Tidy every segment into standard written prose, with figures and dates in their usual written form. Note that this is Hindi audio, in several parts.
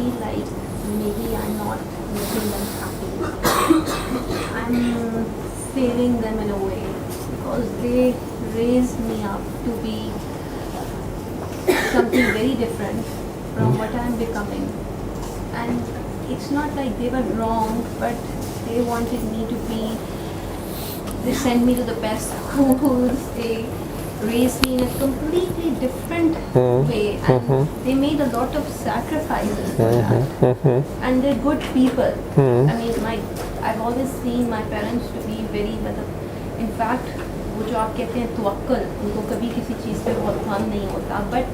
feel like maybe I'm not making them happy. I'm failing them in a way because they raised me up to be something very different from what I'm becoming. And it's not like they were wrong, but they wanted me to be, they sent me to the best schools, they raised me in a completely different way, and they made a lot of sacrifices for that. And they're good people. I mean, I've always seen my parents to be very, in fact, वो जो आप कहते हैं तवक्कुल, उनको कभी किसी चीज़ पे बहुत ध्यान नहीं होता, but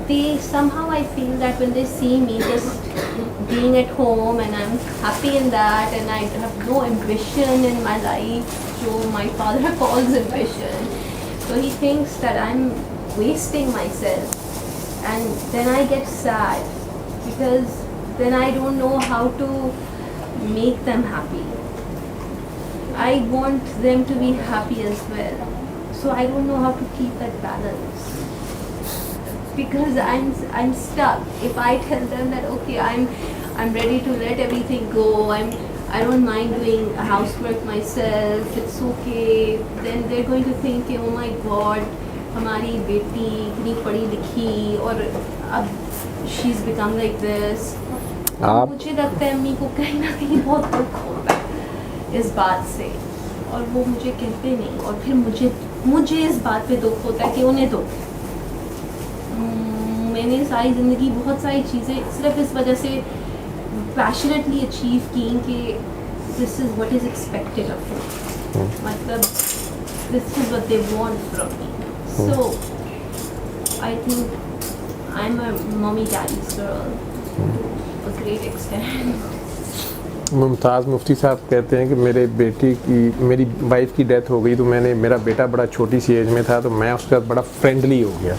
they somehow I feel that when they see me just being at home and I'm happy in that and I have no ambition in my life, so my father calls ambition, so he thinks that I'm wasting myself, and then I get sad because then I don't know how to make them happy. I want them to be happy as well, so I don't know how to keep that balance. Because I'm stuck. If I tell them that okay, I'm ready to let everything go, I don't mind doing housework myself, it's okay, then they're going to think oh my God, हमारी बेटी इतनी पढ़ी लिखी और अब she's become like this. मुझे लगता है अम्मी को कहीं ना कहीं बहुत दुख होता है इस बात से, और वो मुझे कहते नहीं, और फिर मुझे इस बात पे दुख होता है कि उन्हें दुख। मैंने सारी ज़िंदगी बहुत सारी चीज़ें सिर्फ इस वजह से पैशनेटली अचीव की कि this is what is expected of you, मतलब this is what they want from me, so I think I am a mummy daddy's girl to a great extent. Mumtaz Mufti साहब कहते हैं कि मेरी वाइफ की डेथ हो गई तो मेरा बेटा बड़ा छोटी सी एज में था, तो मैं उसके साथ बड़ा फ्रेंडली हो गया,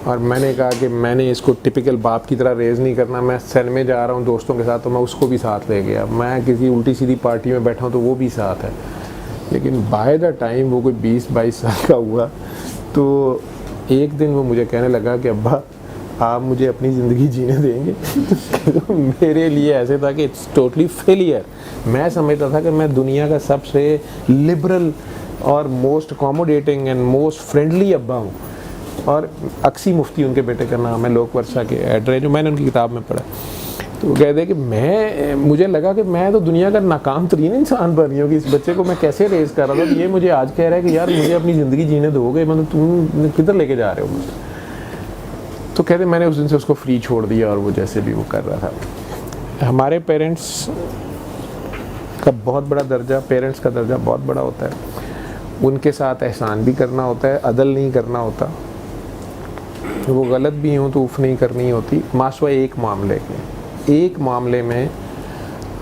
और मैंने कहा कि मैंने इसको टिपिकल बाप की तरह रेज़ नहीं करना, मैं सिनेमा जा रहा हूँ दोस्तों के साथ तो मैं उसको भी साथ ले गया, मैं किसी उल्टी सीधी पार्टी में बैठा हूँ तो वो भी साथ है। लेकिन बाय द टाइम वो कोई 20-22 साल का हुआ तो एक दिन वो मुझे कहने लगा कि अब्बा आप मुझे अपनी ज़िंदगी जीने देंगे। तो मेरे लिए ऐसे था कि इट्स टोटली फेलियर। मैं समझता था कि मैं दुनिया का सबसे लिबरल और most accommodating and most friendly अब्बा हूँ। और अक्सी मुफ्ती उनके बेटे का नाम है, लोक वर्षा के एडर है, जो मैंने उनकी किताब में पढ़ा। तो वो कहते हैं कि मुझे लगा कि मैं तो दुनिया का नाकाम तरीन इंसान बन गया हूँ कि इस बच्चे को मैं कैसे रेज़ कर रहा था, तो ये मुझे आज कह रहा है कि यार मुझे अपनी ज़िंदगी जीने दोगे, मतलब तुम किधर लेके जा रहे हो मुझे। तो कहते मैंने उस दिन से उसको फ्री छोड़ दिया और वो जैसे भी वो कर रहा था। हमारे पेरेंट्स का बहुत बड़ा दर्जा, पेरेंट्स का दर्जा बहुत बड़ा होता है। उनके साथ एहसान भी करना होता है, अदल नहीं करना होता, वो गलत भी हों तो उफ़ नहीं करनी होती। मासवा एक मामले में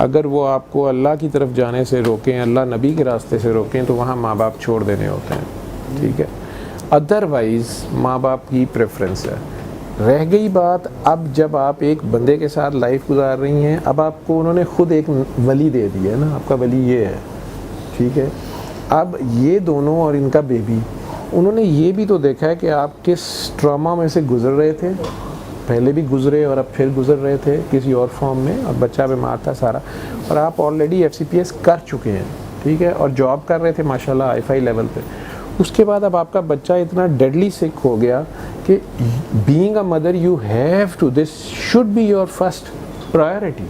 अगर वो आपको अल्लाह की तरफ जाने से रोकें, अल्लाह नबी के रास्ते से रोकें, तो वहाँ माँ बाप छोड़ देने होते हैं, ठीक है। अदरवाइज़ माँ बाप की प्रेफरेंस है। रह गई बात अब जब आप एक बंदे के साथ लाइफ गुजार रही हैं, अब आपको उन्होंने ख़ुद एक वली दे दिया है ना, आपका वली ये है, ठीक है। अब ये दोनों और इनका बेबी, उन्होंने ये भी तो देखा है कि आप किस ट्रॉमा में से गुज़र रहे थे, पहले भी गुज़रे और अब फिर गुज़र रहे थे किसी और फॉर्म में, और बच्चा बीमार था सारा, और आप ऑलरेडी FCPS कर चुके हैं, ठीक है, और जॉब कर रहे थे माशाल्लाह हाई-फाई लेवल पे। उसके बाद अब आपका बच्चा इतना डेडली सिक हो गया कि being a mother you have to, this should be your first priority,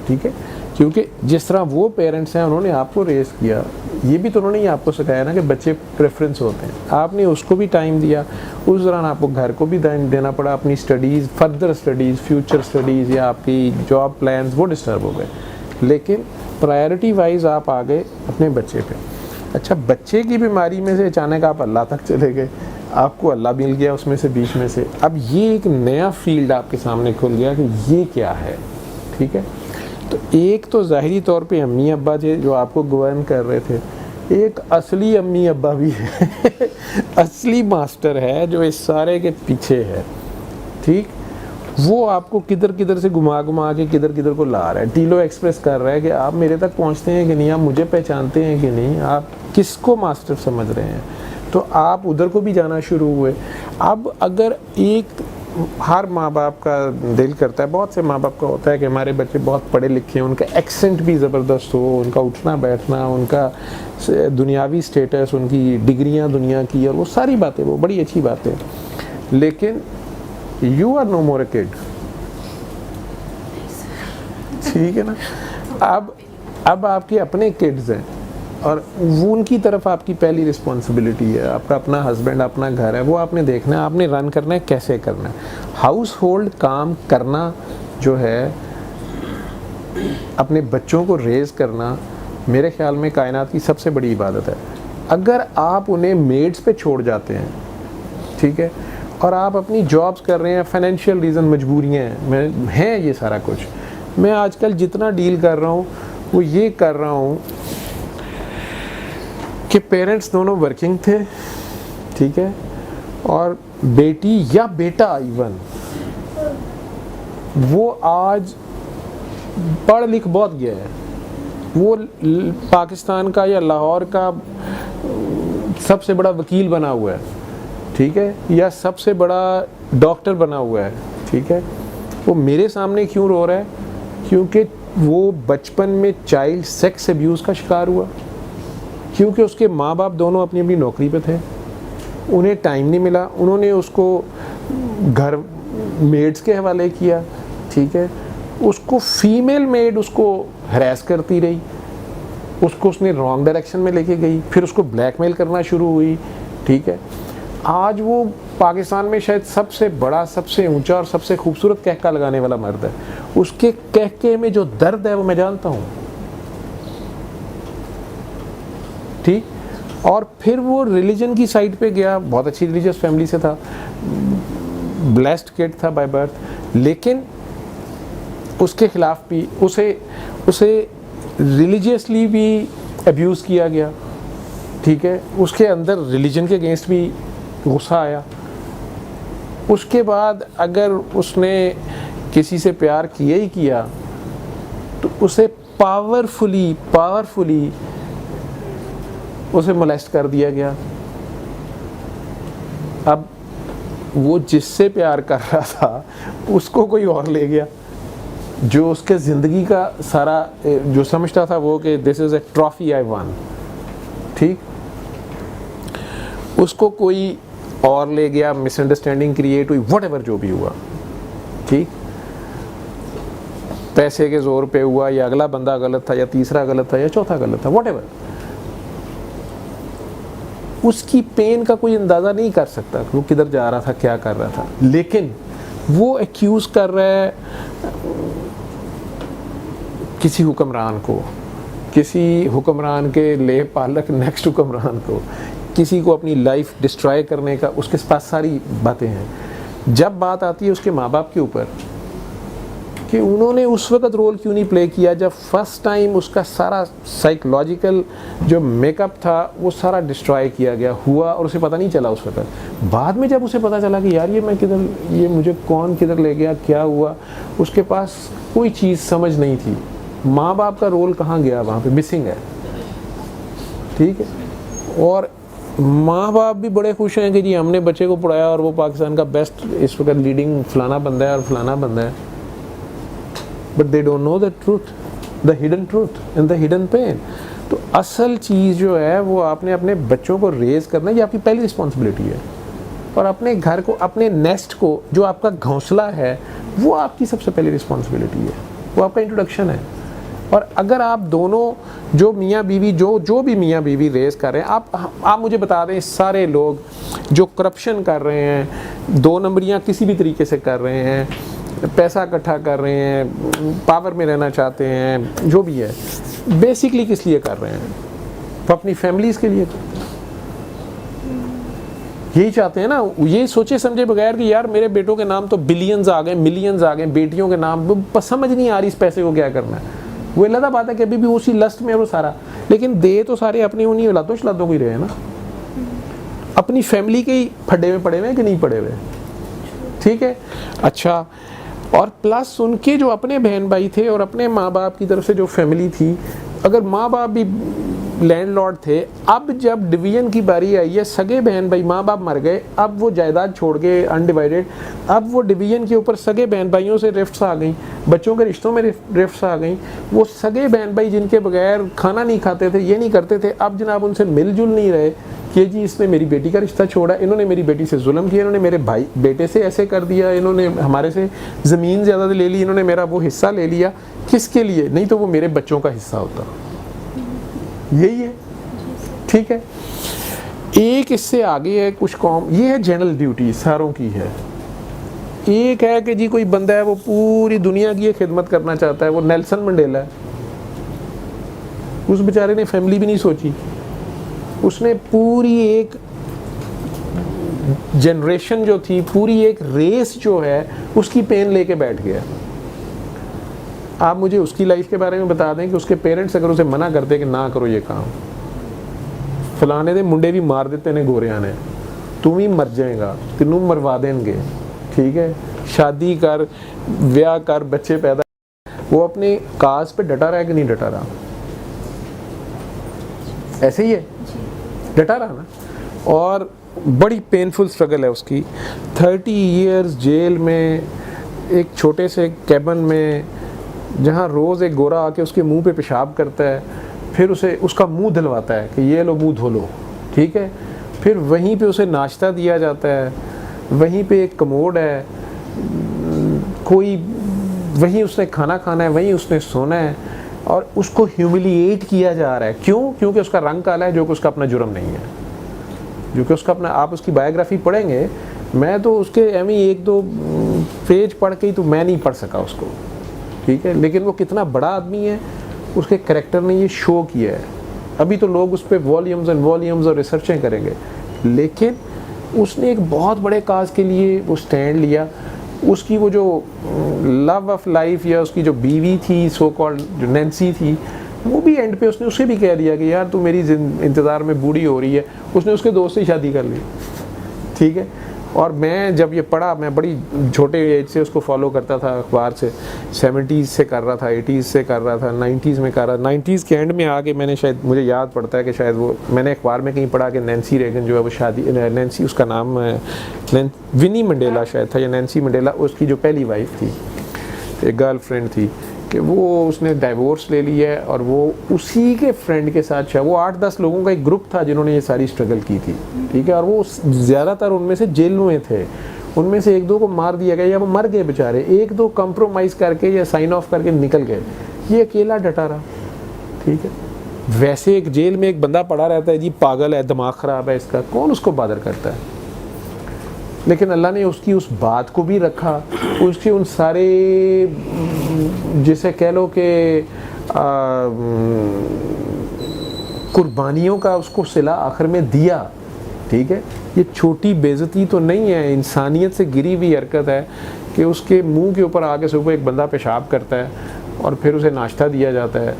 ठीक है। क्योंकि जिस तरह वो पेरेंट्स हैं उन्होंने आपको रेज़ किया, ये भी तो उन्होंने ही आपको सिखाया ना कि बच्चे प्रेफरेंस होते हैं, आपने उसको भी टाइम दिया, उस दौरान आपको घर को भी टाइम देना पड़ा, अपनी studies, further studies, future studies या आपकी जॉब प्लान्स वो डिस्टर्ब हो गए, लेकिन प्रायोरिटी वाइज आप आ गए अपने बच्चे पे। अच्छा, बच्चे की बीमारी में से अचानक आप अल्लाह तक चले गए, आपको अल्लाह मिल गया उसमें से, बीच में से। अब ये एक नया फील्ड आपके सामने खुल गया कि ये क्या है, ठीक है। तो एक तो ज़ाहिरी तौर पे अम्मी अब्बा जो आपको गवर्न कर रहे थे, एक असली अम्मी अब्बा भी है असली मास्टर है जो इस सारे के पीछे है, ठीक। वो आपको किधर किधर से घुमा के किधर किधर को ला रहा है, टीलो एक्सप्रेस कर रहा है कि आप मेरे तक पहुंचते हैं कि नहीं, आप मुझे पहचानते हैं कि नहीं, आप किसको मास्टर समझ रहे हैं। तो आप उधर को भी जाना शुरू हुए। अब अगर एक हर माँ बाप का दिल करता है, बहुत से माँ बाप का होता है कि हमारे बच्चे बहुत पढ़े लिखे हैं, उनका एक्सेंट भी ज़बरदस्त हो, उनका उठना बैठना, उनका दुनियावी स्टेटस, उनकी डिग्रियां दुनिया की, और वो सारी बातें, वो बड़ी अच्छी बातें, लेकिन you are no more a kid, ठीक है ना। अब आपके अपने किड्स हैं और वो उनकी तरफ आपकी पहली रिस्पॉन्सिबिलिटी है। आपका अपना हस्बैंड, अपना घर है, वो आपने देखना है, आपने रन करना है, कैसे करना है। हाउस होल्ड काम करना जो है, अपने बच्चों को रेज़ करना, मेरे ख्याल में कायनात की सबसे बड़ी इबादत है। अगर आप उन्हें मेड्स पे छोड़ जाते हैं, ठीक है, और आप अपनी जॉब्स कर रहे हैं, फाइनेंशियल रीज़न, मजबूरियाँ हैं ये सारा कुछ। मैं आजकल जितना डील कर रहा हूँ वो ये कर रहा हूँ कि पेरेंट्स दोनों वर्किंग थे, ठीक है, और बेटी या बेटा इवन वो आज पढ़ लिख बहुत गया है, वो पाकिस्तान का या लाहौर का सबसे बड़ा वकील बना हुआ है, ठीक है, या सबसे बड़ा डॉक्टर बना हुआ है, ठीक है। वो मेरे सामने क्यों रो रहा है? क्योंकि वो बचपन में चाइल्ड सेक्स अब्यूज़ का शिकार हुआ, क्योंकि उसके माँ बाप दोनों अपनी अपनी नौकरी पे थे, उन्हें टाइम नहीं मिला, उन्होंने उसको घर मेड्स के हवाले किया, ठीक है, उसको फीमेल मेड उसको हरास करती रही, उसको उसने रॉन्ग डायरेक्शन में लेके गई, फिर उसको ब्लैकमेल करना शुरू हुई, ठीक है। आज वो पाकिस्तान में शायद सबसे बड़ा, सबसे ऊंचा और सबसे खूबसूरत कहका लगाने वाला मर्द है। उसके कहके में जो दर्द है वो मैं जानता हूँ, ठीक। और फिर वो रिलीजन की साइड पे गया, बहुत अच्छी रिलीजियस फैमिली से था, ब्लेस्ड किड था बाय बर्थ, लेकिन उसके खिलाफ भी उसे रिलीजियसली भी अब्यूज़ किया गया, ठीक है। उसके अंदर रिलीजन के अगेंस्ट भी गुस्सा आया। उसके बाद अगर उसने किसी से प्यार किया ही किया तो उसे पावरफुली उसे मोलेस्ट कर दिया गया। अब वो जिससे प्यार कर रहा था उसको कोई और ले गया, जो उसके ज़िंदगी का सारा जो समझता था वो कि this is a trophy I one, ठीक, उसको कोई और ले गया, मिसअंडरस्टैंडिंग क्रिएट हुई, व्हाटएवर जो भी हुआ, ठीक, पैसे के जोर पे हुआ, या अगला बंदा गलत था, या तीसरा गलत था, या चौथा गलत था, व्हाटएवर, उसकी पेन का कोई अंदाज़ा नहीं कर सकता वो किधर जा रहा था, क्या कर रहा था, लेकिन वो एक्यूज़ कर रहा है किसी हुक्मरान को, किसी हुक्मरान के ले पालक नेक्स्ट हुक्मरान को, किसी को अपनी लाइफ डिस्ट्रॉय करने का, उसके पास सारी बातें हैं। जब बात आती है उसके माँ बाप के ऊपर कि उन्होंने उस वक्त रोल क्यों नहीं प्ले किया जब फर्स्ट टाइम उसका सारा साइकोलॉजिकल जो मेकअप था वो सारा डिस्ट्रॉय किया गया हुआ और उसे पता नहीं चला उस वक्त। बाद में जब उसे पता चला कि यार ये मैं किधर, ये मुझे कौन किधर ले गया, क्या हुआ, उसके पास कोई चीज़ समझ नहीं थी। माँ बाप का रोल कहाँ गया, वहाँ पे मिसिंग है, ठीक है। और माँ बाप भी बड़े खुश हैं कि जी हमने बच्चे को पढ़ाया और वो पाकिस्तान का बेस्ट इस वक्त लीडिंग फलाना बंदा है और फलाना बंदा है, but they don't know the truth, the hidden truth and the hidden pain. तो असल चीज़ जो है वो आपने अपने बच्चों को रेज करना, ये आपकी पहली रिस्पॉन्सिबिलिटी है। और अपने घर को, अपने नेस्ट को, जो आपका घोंसला है, वो आपकी सबसे पहली रिस्पॉन्सिबिलिटी है, वो आपका इंट्रोडक्शन है। और अगर आप दोनों जो मियाँ बीवी जो भी मियाँ बीवी रेस कर रहे हैं, आप मुझे बता दें, सारे लोग जो करप्शन कर रहे हैं, दो नंबरियाँ किसी भी तरीके से कर रहे हैं, पैसा इकट्ठा कर रहे हैं, पावर में रहना चाहते हैं, जो भी है, बेसिकली किस लिए कर रहे हैं? तो अपनी फैमिलीज़ के लिए यही चाहते हैं ना। ये सोचे समझे बगैर कि यार मेरे बेटों के नाम तो बिलियंस आ गए, मिलियंस आ गए, बेटियों के नाम, समझ नहीं आ रही इस पैसे को क्या करना है। वो अलग बात है कि अभी भी उसी लस्ट में है वो सारा, लेकिन दे तो सारे अपनी उन्हीं औलादों शलादों को ही रहे हैं ना, अपनी फैमिली के ही फड्डे में पड़े हुए हैं कि नहीं पड़े हुए, ठीक है। अच्छा, और प्लस उनके जो अपने बहन भाई थे और अपने माँ बाप की तरफ से जो फैमिली थी, अगर माँ बाप भी लैंडलॉर्ड थे, अब जब डिवीजन की बारी आई है, सगे बहन भाई, माँ बाप मर गए, अब वो जायदाद छोड़ के अनडिवाइडेड, अब वो डिवीजन के ऊपर सगे बहन भाइयों से रिफ्ट्स आ गई, बच्चों के रिश्तों में रिफ्ट्स आ गई। वो सगे बहन भाई जिनके बगैर खाना नहीं खाते थे, ये नहीं करते थे, अब जनाब उनसे मिलजुल नहीं रहे कि जी इसने मेरी बेटी का रिश्ता छोड़ा, इन्होंने मेरी बेटी से जुल्म किया, इन्होंने मेरे भाई बेटे से ऐसे कर दिया, इन्होंने हमारे से ज़मीन ज़्यादा ले ली, इन्होंने मेरा वो हिस्सा ले लिया। किसके लिए? नहीं तो वो मेरे बच्चों का हिस्सा होता। यही है, ठीक है। एक इससे आगे है कुछ कॉम, ये है जनरल ड्यूटी सारों की है। एक है कि जी कोई बंदा है वो पूरी दुनिया की खिदमत करना चाहता है, वो नेल्सन मंडेला है। उस बेचारे ने फैमिली भी नहीं सोची, उसने पूरी एक जनरेशन जो थी, पूरी एक रेस जो है उसकी पेन लेके बैठ गया। आप मुझे उसकी लाइफ के बारे में बता दें कि उसके पेरेंट्स अगर उसे मना करते कि ना करो ये काम, फलाने दे मुंडे भी मार देते ने गोरिया ने, तू भी मर जाएगा, तेनू मरवा देंगे, ठीक है, शादी कर, ब्याह कर, बच्चे पैदा, वो अपने काज पे डटा रहा है कि नहीं डटा रहा? ऐसे ही है, डटा रहा ना। और बड़ी पेनफुल स्ट्रगल है उसकी। 30 इयर्स जेल में, एक छोटे से कैबिन में, जहाँ रोज़ एक गोरा आके उसके मुंह पे पेशाब करता है, फिर उसे उसका मुंह धुलवाता है कि ये लो मुंह धो लो, ठीक है। फिर वहीं पे उसे नाश्ता दिया जाता है, वहीं पे एक कमोड है, कोई वहीं उसने खाना खाना है, वहीं उसने सोना है, और उसको ह्यूमिलिएट किया जा रहा है। क्यों? क्योंकि उसका रंग काला है, जो कि उसका अपना जुर्म नहीं है, जो कि उसका अपना। आप उसकी बायोग्राफी पढ़ेंगे, मैं तो उसके एक दो पेज पढ़ के ही तो मैं नहीं पढ़ सका उसको, ठीक है। लेकिन वो कितना बड़ा आदमी है, उसके कैरेक्टर ने ये शो किया है। अभी तो लोग उस पर वॉल्यूम्स एंड वॉल्यूम्स और रिसर्चें करेंगे, लेकिन उसने एक बहुत बड़े काज के लिए वो स्टैंड लिया। उसकी वो जो लव ऑफ लाइफ या उसकी जो बीवी थी, सो कॉल्ड जो नैन्सी थी, वो भी एंड पे उसने उसे भी कह दिया कि यार तू मेरी इंतज़ार में बूढ़ी हो रही है। उसने उसके दोस्त से शादी कर ली, ठीक है। और मैं जब ये पढ़ा, मैं बड़ी छोटे एज से उसको फॉलो करता था अखबार से, 70s से कर रहा था, 80s से कर रहा था, 90s में कर रहा था। 90s के एंड में आके मैंने, शायद मुझे याद पड़ता है कि शायद वो मैंने अखबार में कहीं पढ़ा कि नैन्सी रेगन जो है वो शादी, नैन्सी उसका नाम विनी मंडेला शायद था, या नैन्सी मंडेला उसकी जो पहली वाइफ थी, एक गर्ल फ्रेंड थी, कि वो उसने डाइवोर्स ले लिया है, और वो उसी के फ्रेंड के साथ, वो 8-10 लोगों का एक ग्रुप था जिन्होंने ये सारी स्ट्रगल की थी, ठीक है। और वो ज़्यादातर उनमें से जेल में थे, उनमें से 1-2 को मार दिया गया या वो मर गए बेचारे, 1-2 कंप्रोमाइज़ करके या साइन ऑफ करके निकल गए, ये अकेला डटा रहा, ठीक है। वैसे एक जेल में एक बंदा पड़ा रहता है, जी पागल है, दिमाग ख़राब है इसका, कौन उसको बादर करता है? लेकिन अल्लाह ने उसकी उस बात को भी रखा, उसके उन सारे जिसे कह लो कि कुर्बानियों का उसको सिला आखिर में दिया, ठीक है। ये छोटी बेइज्जती तो नहीं है, इंसानियत से गिरी हुई हरकत है कि उसके मुंह के ऊपर आके सुबह एक बंदा पेशाब करता है और फिर उसे नाश्ता दिया जाता है।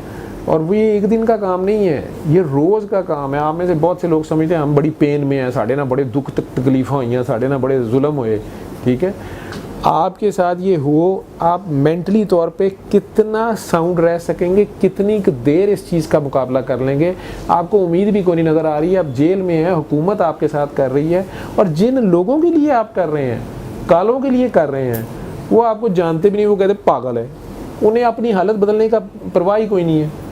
और वो ये एक दिन का काम नहीं है, ये रोज़ का काम है। आप में से बहुत से लोग समझते हैं हम बड़ी पेन में हैं, साढ़े ना बड़े दुख तकलीफ़ां हुई हैं, साढ़े ना बड़े जुल्म हुए, ठीक है। आपके साथ ये हो, आप मेंटली तौर पे कितना साउंड रह सकेंगे, कितनी देर इस चीज़ का मुकाबला कर लेंगे, आपको उम्मीद भी कोई नहीं नज़र आ रही है। आप जेल में हैं, हुकूमत आपके साथ कर रही है, और जिन लोगों के लिए आप कर रहे हैं, कालों के लिए कर रहे हैं, वो आपको जानते भी नहीं, वो कहते पागल है, उन्हें अपनी हालत बदलने का परवाह ही कोई नहीं है।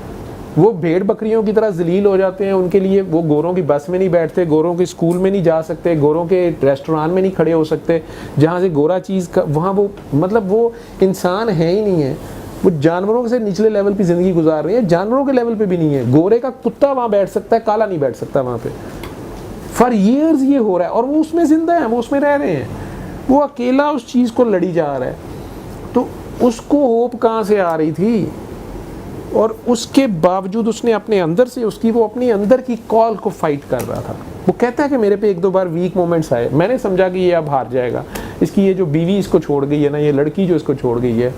वो भेड़ बकरियों की तरह जलील हो जाते हैं, उनके लिए वो गोरों की बस में नहीं बैठते, गोरों के स्कूल में नहीं जा सकते, गोरों के रेस्टोरेंट में नहीं खड़े हो सकते, जहाँ से गोरा चीज़ का वहाँ वो मतलब वो इंसान है ही नहीं है, वो जानवरों से निचले लेवल पे ज़िंदगी गुजार रहे हैं, जानवरों के लेवल पे भी नहीं है। गोरे का कुत्ता वहाँ बैठ सकता है, काला नहीं बैठ सकता वहाँ पे। फॉर ईयर्स ये हो रहा है और वो उसमें ज़िंदा है, वो उसमें रह रहे हैं, वो अकेला उस चीज़ को लड़ी जा रहा है। तो उसको होप कहाँ से आ रही थी? और उसके बावजूद उसने अपने अंदर से वो अपनी अंदर की कॉल को फाइट कर रहा था। वो कहता है कि मेरे पे 1-2 बार वीक मोमेंट्स आए, मैंने समझा कि ये अब हार जाएगा, इसकी ये जो बीवी इसको छोड़ गई है ना, ये लड़की जो इसको छोड़ गई है,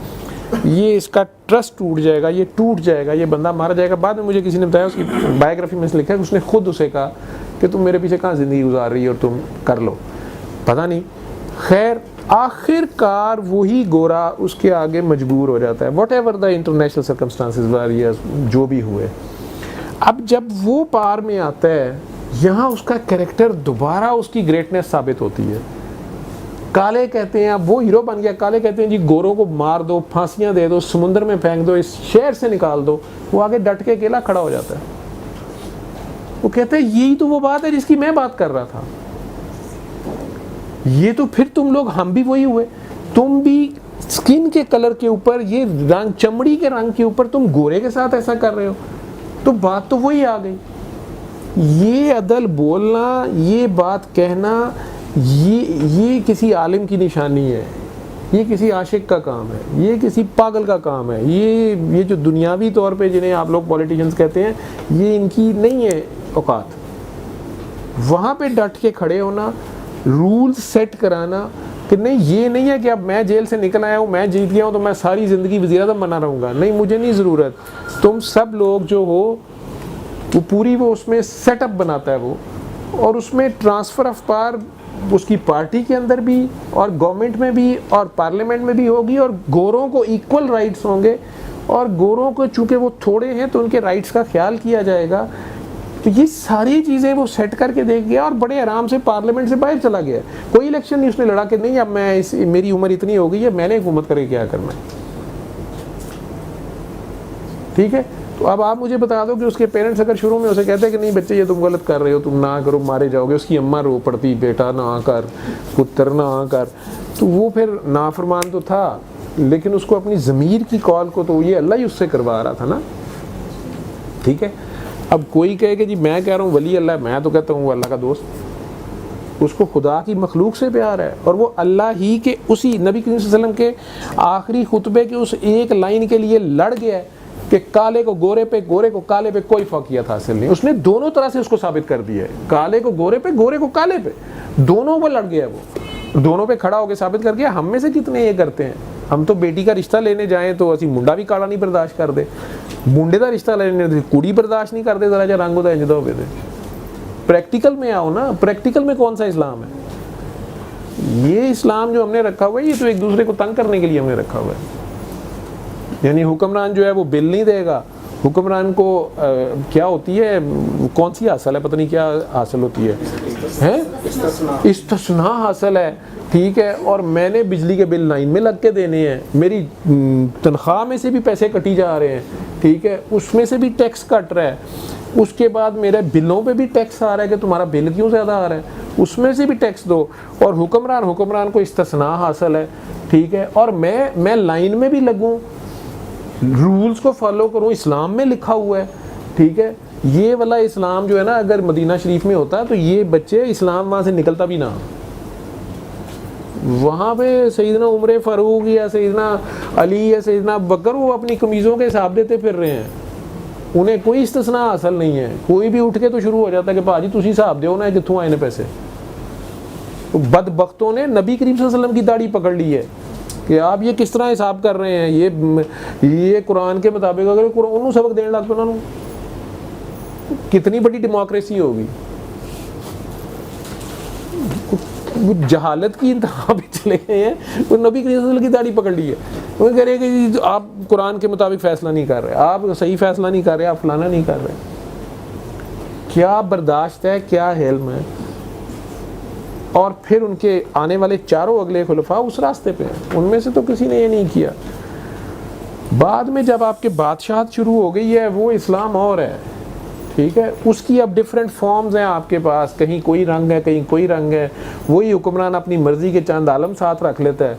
ये इसका ट्रस्ट टूट जाएगा, ये टूट जाएगा, ये बंदा मारा जाएगा। बाद में मुझे किसी ने बताया, उसकी बायोग्राफी में लिखा है कि उसने खुद उसे कहा कि तुम मेरे पीछे कहाँ ज़िंदगी गुजार रही है और तुम कर लो, पता नहीं। खैर आखिरकार वही गोरा उसके आगे मजबूर हो जाता है, whatever the international circumstances were या जो भी हुए। अब जब वो पार में आता है, यहाँ उसका कैरेक्टर दोबारा उसकी ग्रेटनेस साबित होती है। काले कहते हैं, अब वो हीरो बन गया, काले कहते हैं जी गोरों को मार दो, फांसियां दे दो, समुद्र में फेंक दो, इस शहर से निकाल दो, वो आगे डट के अकेला खड़ा हो जाता है। वो कहते हैं यही तो वो बात है जिसकी मैं बात कर रहा था। ये तो फिर तुम लोग, हम भी वही हुए, तुम भी स्किन के कलर के ऊपर, ये रंग, चमड़ी के रंग के ऊपर तुम गोरे के साथ ऐसा कर रहे हो, तो बात तो वही आ गई। ये अदल बोलना, ये बात कहना, ये किसी आलिम की निशानी है, ये किसी आशिक का काम है, ये किसी पागल का काम है। ये जो दुनियावी तौर पे जिन्हें आप लोग पॉलिटिशियंस कहते हैं, ये इनकी नहीं है औकात। वहाँ पे डट के खड़े होना, रूल्स सेट कराना कि नहीं, ये नहीं है कि अब मैं जेल से निकल आया हूँ, मैं जीत गया हूँ, तो मैं सारी ज़िंदगी वज़ीर-ए-आज़म बना रहूँगा। नहीं, मुझे नहीं ज़रूरत। तुम सब लोग जो हो, वो पूरी वो उसमें सेटअप बनाता है वो, और उसमें ट्रांसफ़र ऑफ पावर उसकी पार्टी के अंदर भी और गवर्नमेंट में भी और पार्लियामेंट में भी होगी, और गोरों को इक्वल राइट्स होंगे, और गोरों को चूँकि वो थोड़े हैं तो उनके राइट्स का ख्याल किया जाएगा। तो ये सारी चीज़ें वो सेट करके देख गया और बड़े आराम से पार्लियामेंट से बाहर चला गया। कोई इलेक्शन नहीं उसने लड़ा कि नहीं अब मैं मेरी उम्र इतनी हो गई है, मैंने हुकूमत करके क्या करना है। ठीक है, तो अब आप मुझे बता दो कि उसके पेरेंट्स अगर शुरू में उसे कहते हैं कि नहीं बच्चे ये तुम गलत कर रहे हो, तुम ना करो मारे जाओगे, उसकी अम्मा रो पड़ती बेटा ना कर, पुत्र ना कर, तो वो फिर नाफरमान तो था, लेकिन उसको अपनी ज़मीर की कॉल को तो ये अल्लाह ही उससे करवा रहा था ना। ठीक है, अब कोई कहे कि जी मैं कह रहा हूँ वली अल्लाह, मैं तो कहता हूँ वो अल्लाह का दोस्त। उसको खुदा की मखलूक से प्यार है, और वो अल्लाह ही के उसी नबी करीम सल्लल्लाहु अलैहि वसल्लम के आखिरी खुतबे के उस एक लाइन के लिए लड़ गया है कि काले को गोरे पे, गोरे को काले पे कोई फ़र्क़ियत हासिल नहीं। उसने दोनों तरह से उसको साबित कर दिया है, काले को गोरे पे, गोरे को काले पे, दोनों पर लड़ गया है वो, दोनों पे खड़ा होकर साबित कर गया। हम में से कितने ये करते हैं? हम तो बेटी का रिश्ता लेने जाएं तो असी मुंडा भी काला नहीं बर्दाश्त करते, मुंडे का रिश्ता लेने कुड़ी बर्दाश्त नहीं करते, जरा जा रंग उदा इंजदा होवे ते। प्रैक्टिकल में आओ ना, प्रैक्टिकल में कौन सा इस्लाम है? ये इस्लाम जो हमने रखा हुआ है, ये तो एक दूसरे को तंग करने के लिए हमने रखा हुआ है। यानी हुक्मरान जो है वो बिल नहीं देगा, हुक्मरान को क्या होती है, कौन सी हासिल है, पता नहीं क्या हासिल होती है, इस्तिस्ना हासिल है। ठीक है, और मैंने बिजली के बिल लाइन में लग के देने हैं, मेरी तनख्वाह में से भी पैसे कटी जा रहे हैं। ठीक है, उसमें से भी टैक्स कट रहा है, उसके बाद मेरे बिलों पे भी टैक्स आ रहा है कि तुम्हारा बिल क्यों ज़्यादा आ रहा है, उसमें से भी टैक्स दो। और हुक्मरान को इस्तिस्ना हासिल है। ठीक है, और मैं लाइन में भी लगूँ, रूल्स को फॉलो करूँ, इस्लाम में लिखा हुआ है। ठीक है, ये वाला इस्लाम जो है ना, अगर मदीना शरीफ में होता तो ये बच्चे इस्लाम वहाँ से निकलता भी ना। वहाँ पे सैयदना उमर फ़ारूक या सैयदना अली या सैयदना बकर वो अपनी कमीज़ों के हिसाब देते फिर रहे हैं, उन्हें कोई इस्तिस्ना हासिल नहीं है। कोई भी उठ के तो शुरू हो जाता है कि भाजी तुसी हिसाब दो ना कित्थों आए ने पैसे। तो बदबख्तों ने नबी करीम सल्लल्लाहु अलैहि वसल्लम की दाढ़ी पकड़ ली है कि आप ये किस तरह हिसाब कर रहे हैं, ये कुरान के मुताबिक अगर कुरान सबक देने लग पे उन्होंने, कितनी बड़ी डेमोक्रेसी होगी। जहालत की इंतहा पे चले गए हैं, वो नबी करीम सल्लल्लाहु अलैहि वसल्लम की दाढ़ी पकड़ ली है। वो कह रहे हैं कि आप कुरान के मुताबिक फ़ैसला नहीं कर रहे, आप सही फ़ैसला नहीं कर रहे, आप फलाना नहीं कर रहे। क्या बर्दाश्त है, क्या हिल्म है। और फिर उनके आने वाले चारों अगले खुलफा उस रास्ते पे हैं, उनमें से तो किसी ने ये नहीं किया। बाद में जब आपके बादशाहत शुरू हो गई है, वो इस्लाम और है। ठीक है, उसकी अब डिफरेंट फॉर्म्स हैं आपके पास, कहीं कोई रंग है, कहीं कोई रंग है। वही हुक्मरान अपनी मर्ज़ी के चंद आलम साथ रख लेता है,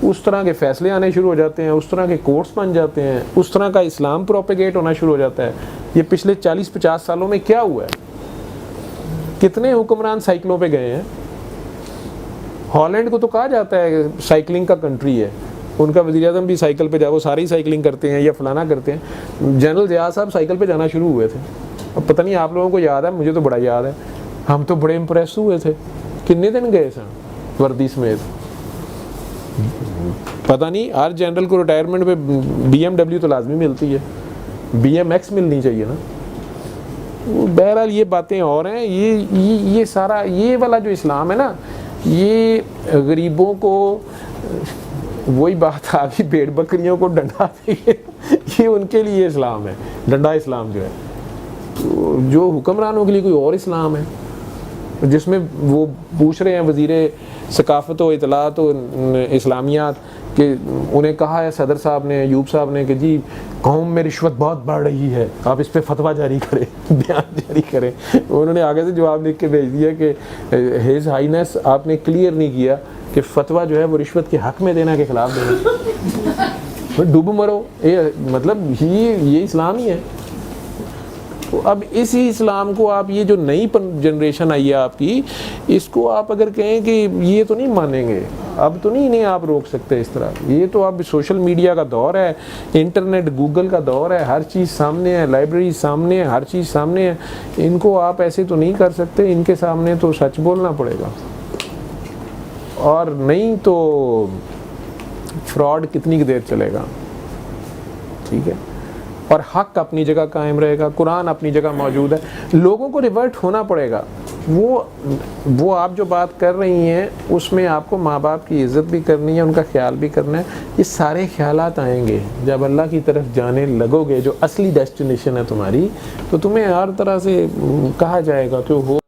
उस तरह के फ़ैसले आने शुरू हो जाते हैं, उस तरह के कोर्ट्स बन जाते हैं, उस तरह का इस्लाम प्रोपेगेट होना शुरू हो जाता है। ये पिछले 40-50 सालों में क्या हुआ है? कितने हुक्मरान साइकिलों पे गए हैं। हॉलैंड को तो कहा जाता है साइकिलिंग का कंट्री है, उनका वज़ीर-ए-आज़म भी साइकिल पे जा, वो सारी साइकिलिंग करते हैं या फलाना करते हैं। जनरल ज़िया साहब साइकिल पे जाना शुरू हुए थे, अब पता नहीं आप लोगों को याद है, मुझे तो बड़ा याद है, हम तो बड़े इम्प्रेस हुए थे। कितने दिन गए सर वर्दी समेत, पता नहीं। हर जनरल को रिटायरमेंट पे BMW तो लाजमी मिलती है, BMX मिलनी चाहिए ना। बहरहाल ये बातें और हैं। ये सारा ये वाला जो इस्लाम है ना, ये गरीबों को, वही बात आ गई, भेड़ बकरियों को डंडा देंगे, ये उनके लिए इस्लाम है, डंडा इस्लाम जो है। तो जो हुक्मरानों के लिए कोई और इस्लाम है, जिसमें वो पूछ रहे हैं वज़ीर सकाफ़त व इतलात व इस्लामियात कि उन्हें कहा है सदर साहब ने, अयूब साहब ने, कि जी कौम में रिश्वत बहुत बढ़ रही है, आप इस पे फतवा जारी करें, बयान जारी करें। उन्होंने आगे से जवाब लिख के भेज दिया कि हिज हाईनेस आपने क्लियर नहीं किया कि फतवा जो है वो रिश्वत के हक़ में देना के ख़िलाफ़ देना, डूब मरो, ये मतलब ये इस्लाम ही है। तो अब इसी इस्लाम को आप, ये जो नई जनरेशन आई है आपकी, इसको आप अगर कहें कि ये तो नहीं मानेंगे, अब तो नहीं, इन्हें आप रोक सकते इस तरह। ये तो अब सोशल मीडिया का दौर है, इंटरनेट गूगल का दौर है, हर चीज़ सामने है, लाइब्रेरी सामने है, हर चीज़ सामने है, इनको आप ऐसे तो नहीं कर सकते, इनके सामने तो सच बोलना पड़ेगा। और नहीं तो फ्रॉड कितनी देर चलेगा, ठीक है। और हक अपनी जगह कायम रहेगा, कुरान अपनी जगह मौजूद है, लोगों को रिवर्ट होना पड़ेगा। वो आप जो बात कर रही हैं उसमें आपको माँ बाप की इज़्ज़त भी करनी है, उनका ख्याल भी करना है। ये सारे ख्यालात आएंगे जब अल्लाह की तरफ जाने लगोगे, जो असली डेस्टिनेशन है तुम्हारी, तो तुम्हें हर तरह से कहा जाएगा कि हो